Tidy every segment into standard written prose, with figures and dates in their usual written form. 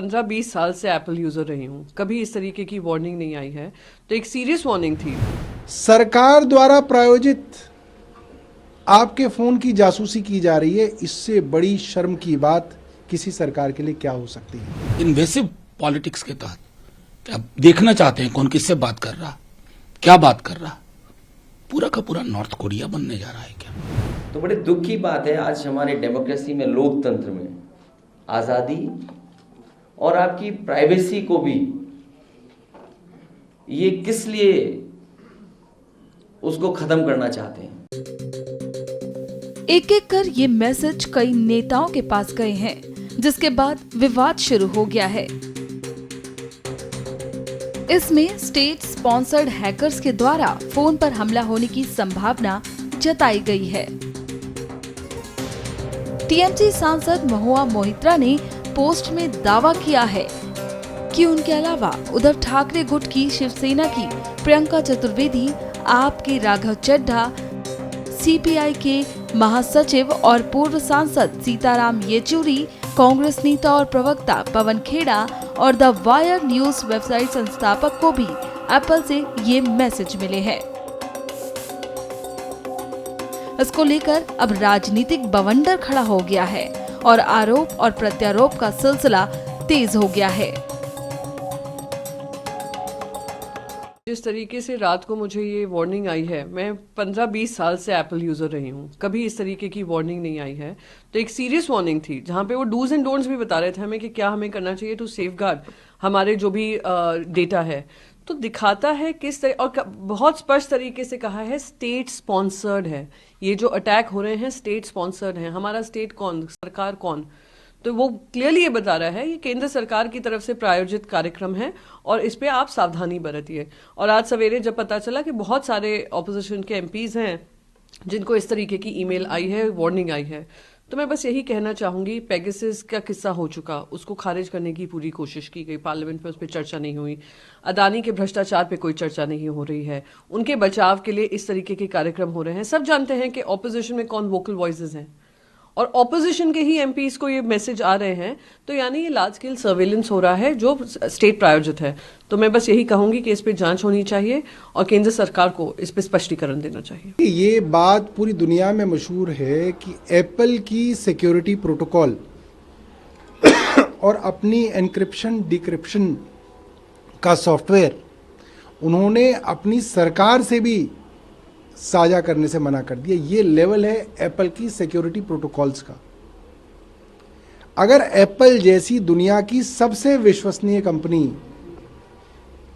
15-20 साल से Apple user रही हूँ, कभी इस तरीके की वार्निंग नहीं आई है, तो एक सीरियस वार्निंग थी। सरकार द्वारा प्रायोजित आपके फोन की जासूसी की जा रही है, इससे बड़ी शर्म की बात किसी सरकार के लिए क्या हो सकती है। इन्वेसिव पॉलिटिक्स के तहत क्या देखना चाहते हैं कौन किससे बात कर रहा, क्या बात कर रहा, पूरा का पूरा नॉर्थ कोरिया बनने जा रहा है क्या। तो बड़े दुख की बात है, आज हमारे डेमोक्रेसी में, लोकतंत्र में आज़ादी और आपकी प्राइवेसी को भी ये किस लिए उसको खत्म करना चाहते हैं। एक एक कर ये मैसेज कई नेताओं के पास गए हैं, जिसके बाद विवाद शुरू हो गया है। इसमें स्टेट स्पॉन्सर्ड हैकर्स के द्वारा फोन पर हमला होने की संभावना जताई गई है। टीएमसी सांसद महुआ मोहित्रा ने पोस्ट में दावा किया है कि उनके अलावा उद्धव ठाकरे गुट की शिवसेना की प्रियंका चतुर्वेदी, आप के राघव चड्ढा, सीपीआई के महासचिव और पूर्व सांसद सीताराम येचुरी, कांग्रेस नेता और प्रवक्ता पवन खेड़ा और द वायर न्यूज वेबसाइट संस्थापक को भी एप्पल से ये मैसेज मिले हैं। इसको लेकर अब राजनीतिक बवंडर खड़ा हो गया है और आरोप और प्रत्यारोप का सिलसिला तेज हो गया है। जिस तरीके से रात को मुझे ये वार्निंग आई है, मैं 15-20 साल से एप्पल यूजर रही हूँ, कभी इस तरीके की वार्निंग नहीं आई है, तो एक सीरियस वार्निंग थी जहाँ पे वो डूज एंड डोंट्स भी बता रहे थे हमें कि क्या हमें करना चाहिए टू सेफगार्ड हमारे जो भी डेटा है। तो दिखाता है किस तरह, और बहुत स्पष्ट तरीके से कहा है स्टेट स्पॉन्सर्ड है, ये जो अटैक हो रहे हैं स्टेट स्पॉन्सर्ड हैं। हमारा स्टेट कौन, सरकार कौन, तो वो क्लियरली ये बता रहा है ये केंद्र सरकार की तरफ से प्रायोजित कार्यक्रम है और इस पे आप सावधानी बरतिए। और आज सवेरे जब पता चला कि बहुत सारे ऑपोजिशन के एमपीज हैं जिनको इस तरीके की ईमेल आई है, वार्निंग आई है, तो मैं बस यही कहना चाहूंगी, पेगासस का किस्सा हो चुका, उसको खारिज करने की पूरी कोशिश की गई, पार्लियामेंट में उस पर चर्चा नहीं हुई। अदानी के भ्रष्टाचार पे कोई चर्चा नहीं हो रही है, उनके बचाव के लिए इस तरीके के कार्यक्रम हो रहे हैं। सब जानते हैं कि ऑपोजिशन में कौन वोकल वॉइसेस हैं और ऑपोजिशन के ही एमपीज को ये मैसेज आ रहे हैं, तो यानी ये लार्ज स्केल सर्वेलेंस हो रहा है जो स्टेट प्रायोजित है। तो मैं बस यही कहूंगी कि इस पे जांच होनी चाहिए और केंद्र सरकार को इस पे स्पष्टीकरण देना चाहिए। ये बात पूरी दुनिया में मशहूर है कि एप्पल की सिक्योरिटी प्रोटोकॉल और अपनी एनक्रिप्शन डिक्रिप्शन का सॉफ्टवेयर उन्होंने अपनी सरकार से भी साझा करने से मना कर दिया। ये लेवल है एप्पल की सिक्योरिटी प्रोटोकॉल्स का। अगर एप्पल जैसी दुनिया की सबसे विश्वसनीय कंपनी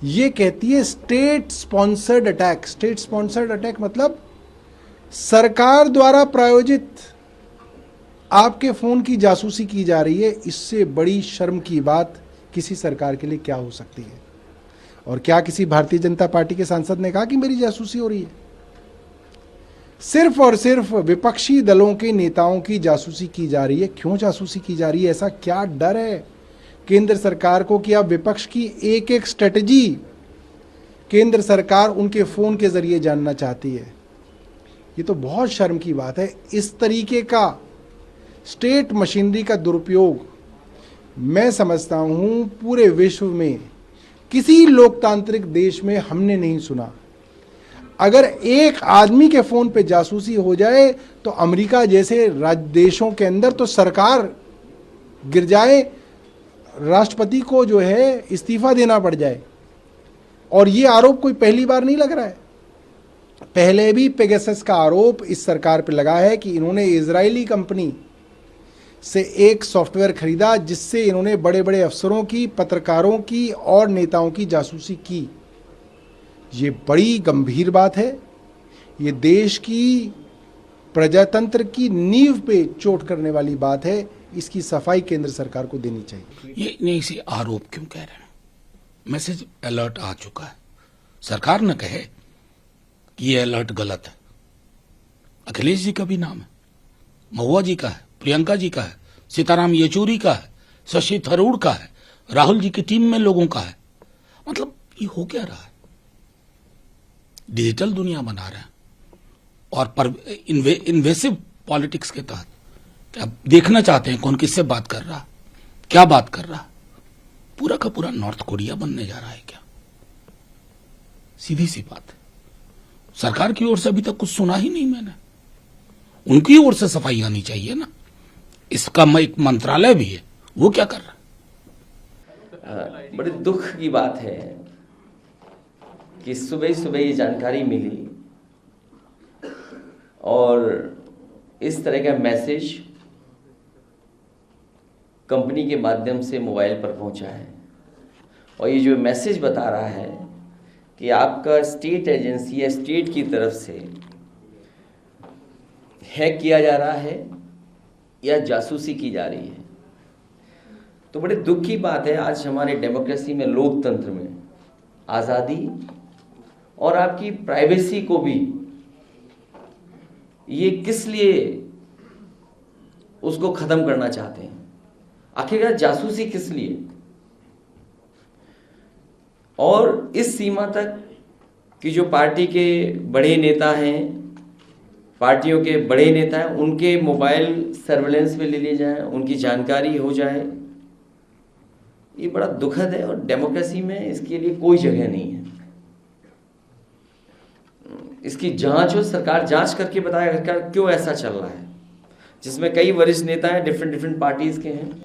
ये कहती है state sponsored attack, state sponsored attack मतलब सरकार द्वारा प्रायोजित आपके फोन की जासूसी की जा रही है, इससे बड़ी शर्म की बात किसी सरकार के लिए क्या हो सकती है। और क्या किसी भारतीय जनता पार्टी के सांसद ने कहा कि मेरी जासूसी हो रही है? सिर्फ और सिर्फ विपक्षी दलों के नेताओं की जासूसी की जा रही है। क्यों जासूसी की जा रही है? ऐसा क्या डर है केंद्र सरकार को कि अब विपक्ष की एक एक स्ट्रेटजी केंद्र सरकार उनके फोन के जरिए जानना चाहती है? ये तो बहुत शर्म की बात है। इस तरीके का स्टेट मशीनरी का दुरुपयोग मैं समझता हूं पूरे विश्व में किसी लोकतांत्रिक देश में हमने नहीं सुना। अगर एक आदमी के फोन पे जासूसी हो जाए तो अमेरिका जैसे देशों के अंदर तो सरकार गिर जाए, राष्ट्रपति को जो है इस्तीफा देना पड़ जाए। और ये आरोप कोई पहली बार नहीं लग रहा है, पहले भी पेगासस का आरोप इस सरकार पे लगा है कि इन्होंने इजरायली कंपनी से एक सॉफ्टवेयर खरीदा जिससे इन्होंने बड़े बड़े अफसरों की, पत्रकारों की और नेताओं की जासूसी की। ये बड़ी गंभीर बात है। ये देश की प्रजातंत्र की नींव पे चोट करने वाली बात है। इसकी सफाई केंद्र सरकार को देनी चाहिए। ये नहीं, इसी आरोप क्यों कह रहे हैं? मैसेज अलर्ट आ चुका है, सरकार न कहे कि ये अलर्ट गलत है। अखिलेश जी का भी नाम है, महुआ जी का है, प्रियंका जी का है, सीताराम येचुरी का है, शशि थरूर का है, राहुल जी की टीम में लोगों का है। मतलब ये हो क्या रहा है? डिजिटल दुनिया बना रहे हैं और इन्वेसिव पॉलिटिक्स के तहत क्या देखना चाहते हैं कौन किससे बात कर रहा, क्या बात कर रहा, पूरा का पूरा नॉर्थ कोरिया बनने जा रहा है क्या? सीधी सी बात है। सरकार की ओर से अभी तक कुछ सुना ही नहीं मैंने। उनकी ओर से सफाई आनी चाहिए ना। इसका एक मंत्रालय भी है, वो क्या कर रहा है? बड़े दुख की बात है कि सुबह सुबह ये जानकारी मिली और इस तरह का मैसेज कंपनी के माध्यम से मोबाइल पर पहुंचा है। और ये जो मैसेज बता रहा है कि आपका स्टेट एजेंसी या स्टेट की तरफ से हैक किया जा रहा है या जासूसी की जा रही है। तो बड़े दुख की बात है, आज हमारे डेमोक्रेसी में, लोकतंत्र में आज़ादी और आपकी प्राइवेसी को भी ये किस लिए उसको ख़त्म करना चाहते हैं? आखिरकार जासूसी किस लिए? और इस सीमा तक कि जो पार्टी के बड़े नेता हैं, पार्टियों के बड़े नेता हैं, उनके मोबाइल सर्वेलेंस में ले लिए जाएं, उनकी जानकारी हो जाए। ये बड़ा दुखद है और डेमोक्रेसी में इसके लिए कोई जगह नहीं है। इसकी जांच हो, सरकार जांच करके बताए क्यों ऐसा चल रहा है, जिसमें कई वरिष्ठ नेता हैं, डिफरेंट पार्टीज के हैं।